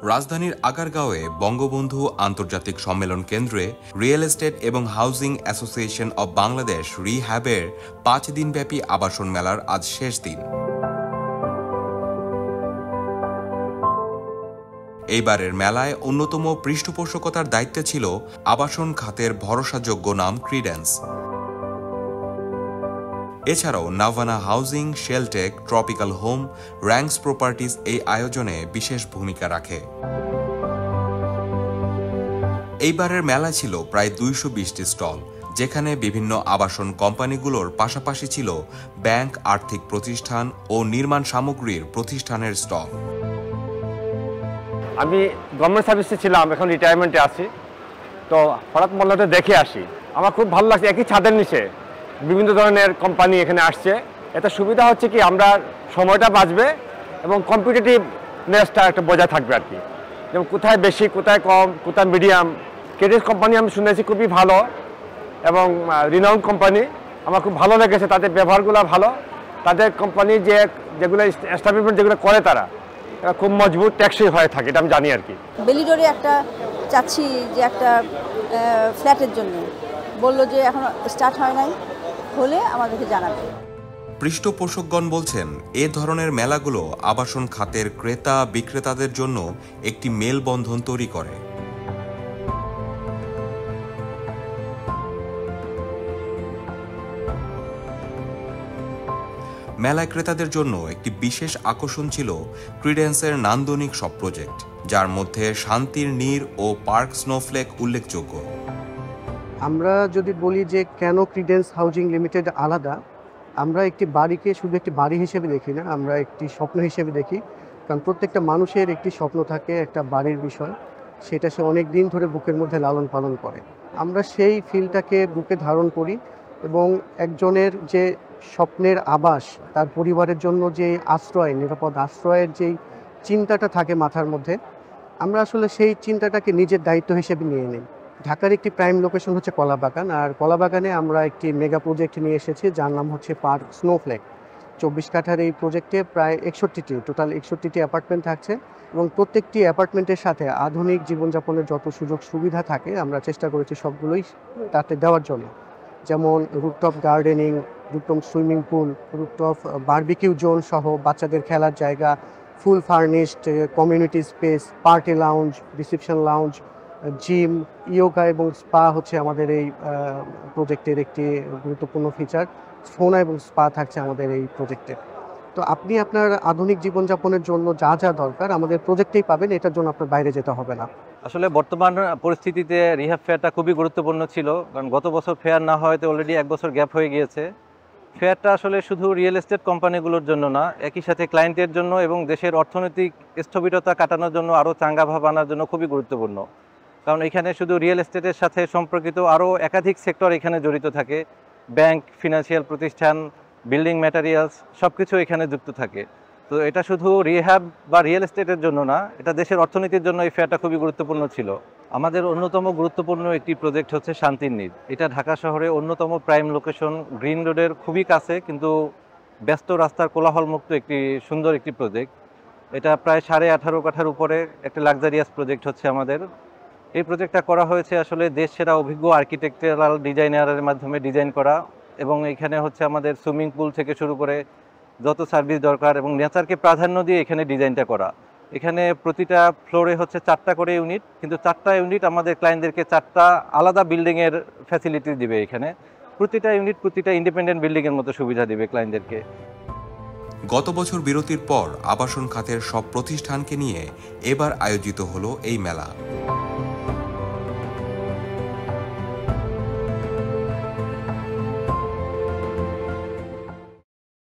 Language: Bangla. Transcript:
রাজধানীর আগারগাঁওয়ে বঙ্গবন্ধু আন্তর্জাতিক সম্মেলন কেন্দ্রে রিয়েল এস্টেট এবং হাউজিং অ্যাসোসিয়েশন অব বাংলাদেশ রিহ্যাবের ৫ দিনব্যাপী আবাসন মেলার আজ শেষ দিন। এইবারের মেলায় অন্যতম পৃষ্ঠপোষকতার দায়িত্বে ছিল আবাসন খাতের ভরসাযোগ্য নাম ক্রিডেন্স। এছাড়াও Navana housing, Sheltech, tropical home, ranks properties এই আয়োজনে বিশেষ ভূমিকা রাখে। এইবারের মেলা ছিল প্রায় ২২০টি স্টল, যেখানে বিভিন্ন আবাসন কোম্পানিগুলোর পাশাপাশি ছিল ব্যাংক, আর্থিক প্রতিষ্ঠান ও নির্মাণ সামগ্রীর প্রতিষ্ঠানের স্টল। আমি গভর্নমেন্ট সার্ভিসে ছিলাম, এখন রিটায়ারমেন্টে আছি। তো হঠাৎ মল্লাটা দেখে আসি, আমার খুব ভালো লাগছে। একই ছাদের নিচে বিভিন্ন ধরনের কোম্পানি এখানে আসছে। এতে সুবিধা হচ্ছে কি, আমরা সময়টা বাঁচবে এবং কম্পিটিটিভনেসটা একটা বজায় থাকবে আর কি। যেমন কোথায় বেশি, কোথায় কম, কোথায় মিডিয়াম। ক্রেডিট কোম্পানি আমি শুনেছি খুবই ভালো এবং রিনাউন্ড কোম্পানি, আমার খুব ভালো লেগেছে। তাদের ব্যবহারগুলো ভালো, তাদের কোম্পানি যেগুলো এস্টাবলিশমেন্ট যেগুলো করে তারা খুব মজবুত, টেকসই হয়ে থাকে, এটা আমি জানি আর কি। বেলিডোরে একটা চাচ্ছি যে একটা ফ্ল্যাটের জন্য, বললো যে এখন স্টার্ট হয় নাই, হলে আমাদেরকে জানাবে। পৃষ্ঠপোষকগণ বলছেন, এ ধরনের মেলাগুলো আবাসন খাতের ক্রেতা বিক্রেতাদের জন্য একটি মেলবন্ধন তৈরি করে। মেলায় ক্রেতাদের জন্য একটি বিশেষ আকর্ষণ ছিল ক্রিডেন্সের নান্দনিক সব প্রজেক্ট, যার মধ্যে শান্তির নীড় ও পার্ক স্নোফ্লেক উল্লেখযোগ্য। আমরা যদি বলি যে কেন ক্রিডেন্স হাউজিং লিমিটেড আলাদা, আমরা একটি বাড়িকে শুধু একটি বাড়ি হিসেবে দেখি না, আমরা একটি স্বপ্ন হিসেবে দেখি। কারণ প্রত্যেকটা মানুষের একটি স্বপ্ন থাকে একটা বাড়ির বিষয়, সেটা সে অনেক দিন ধরে বুকের মধ্যে লালন পালন করে। আমরা সেই ফিলটাকে বুকে ধারণ করি এবং একজনের যে স্বপ্নের আবাস, তার পরিবারের জন্য যে আশ্রয়, নিরাপদ আশ্রয়ের যেই চিন্তাটা থাকে মাথার মধ্যে, আমরা আসলে সেই চিন্তাটাকে নিজের দায়িত্ব হিসেবে নিয়ে নিই। ঢাকার একটি প্রাইম লোকেশন হচ্ছে কলাবাগান, আর কলাবাগানে আমরা একটি মেগা প্রজেক্ট নিয়ে এসেছি যার নাম হচ্ছে পার্ক স্নোফ্লেক। ২৪ কাঠার এই প্রজেক্টে প্রায় ৬১টি, টোটাল ৬১টি অ্যাপার্টমেন্ট থাকছে এবং প্রত্যেকটি অ্যাপার্টমেন্টের সাথে আধুনিক জীবনযাপনের যত সুযোগ সুবিধা থাকে আমরা চেষ্টা করেছি সবগুলোই তাতে দেওয়ার জন্য। যেমন rooftop gardening, rooftop swimming pool, rooftop barbecue zone সহ বাচ্চাদের খেলার জায়গা, ফুল furnished community space, party lounge, reception lounge, gym, yoga এবং স্পা হচ্ছে আমাদের এই প্রজেক্টের একটি গুরুত্বপূর্ণ ফিচার। সোনা এবং স্পা থাকছে আমাদের এই প্রজেক্টে। তো আপনি আপনার আধুনিক জীবনযাপনের জন্য যা যা দরকার আমাদের প্রজেক্টেই পাবেন, এটার জন্য আপনার বাইরে যেতে হবে না। আসলে বর্তমান পরিস্থিতিতে রিহ্যাব ফেয়ারটা খুবই গুরুত্বপূর্ণ ছিল, কারণ গত বছর ফেয়ার না হওয়াতে অলরেডি ১ বছর গ্যাপ হয়ে গিয়েছে। ফেয়ারটা আসলে শুধু রিয়েল এস্টেট কোম্পানিগুলোর জন্য না, একই সাথে ক্লায়েন্টের জন্য এবং দেশের অর্থনৈতিক স্থবিরতা কাটানোর জন্য, আরও চাঙ্গা ভাব আনার জন্য খুবই গুরুত্বপূর্ণ। কারণ এখানে শুধু রিয়েল এস্টেটের সাথে সম্পর্কিত আরও একাধিক সেক্টর এখানে জড়িত থাকে। ব্যাংক, ফিনান্সিয়াল প্রতিষ্ঠান, বিল্ডিং ম্যাটেরিয়ালস সব কিছু এখানে যুক্ত থাকে। তো এটা শুধু রিহ্যাব বা রিয়েল এস্টেটের জন্য না, এটা দেশের অর্থনীতির জন্য এই ফেয়ারটা খুবই গুরুত্বপূর্ণ ছিল। আমাদের অন্যতম গুরুত্বপূর্ণ একটি প্রজেক্ট হচ্ছে শান্তির নীড়। এটা ঢাকা শহরে অন্যতম প্রাইম লোকেশন, গ্রিন রোডের খুবই কাছে, কিন্তু ব্যস্ত রাস্তার কোলাহলমুক্ত একটি সুন্দর একটি প্রজেক্ট। এটা প্রায় 18.5 কাঠার উপরে একটা লাক্সারিয়াস প্রজেক্ট হচ্ছে আমাদের। এই প্রজেক্টটা করা হয়েছে আসলে দেশ সেরা অভিজ্ঞ আর্কিটেকচারাল ডিজাইনারের মাধ্যমে ডিজাইন করা, এবং এখানে হচ্ছে আমাদের সুইমিং পুল থেকে শুরু করে যত সার্ভিস দরকার এবং নেচারকে প্রাধান্য দিয়ে এখানে ডিজাইনটা করা। এখানে প্রতিটা ফ্লোরে হচ্ছে 4টা করে ইউনিট, কিন্তু 4টা ইউনিট আমাদের ক্লায়েন্টদেরকে 4টা আলাদা বিল্ডিংয়ের ফ্যাসিলিটি দিবে। এখানে প্রতিটা ইউনিট প্রতিটা ইন্ডিপেন্ডেন্ট বিল্ডিংয়ের মতো সুবিধা দিবে ক্লায়েন্টদেরকে। গত বছর বিরতির পর আবাসন খাতের সব প্রতিষ্ঠানকে নিয়ে এবার আয়োজিত হলো এই মেলা।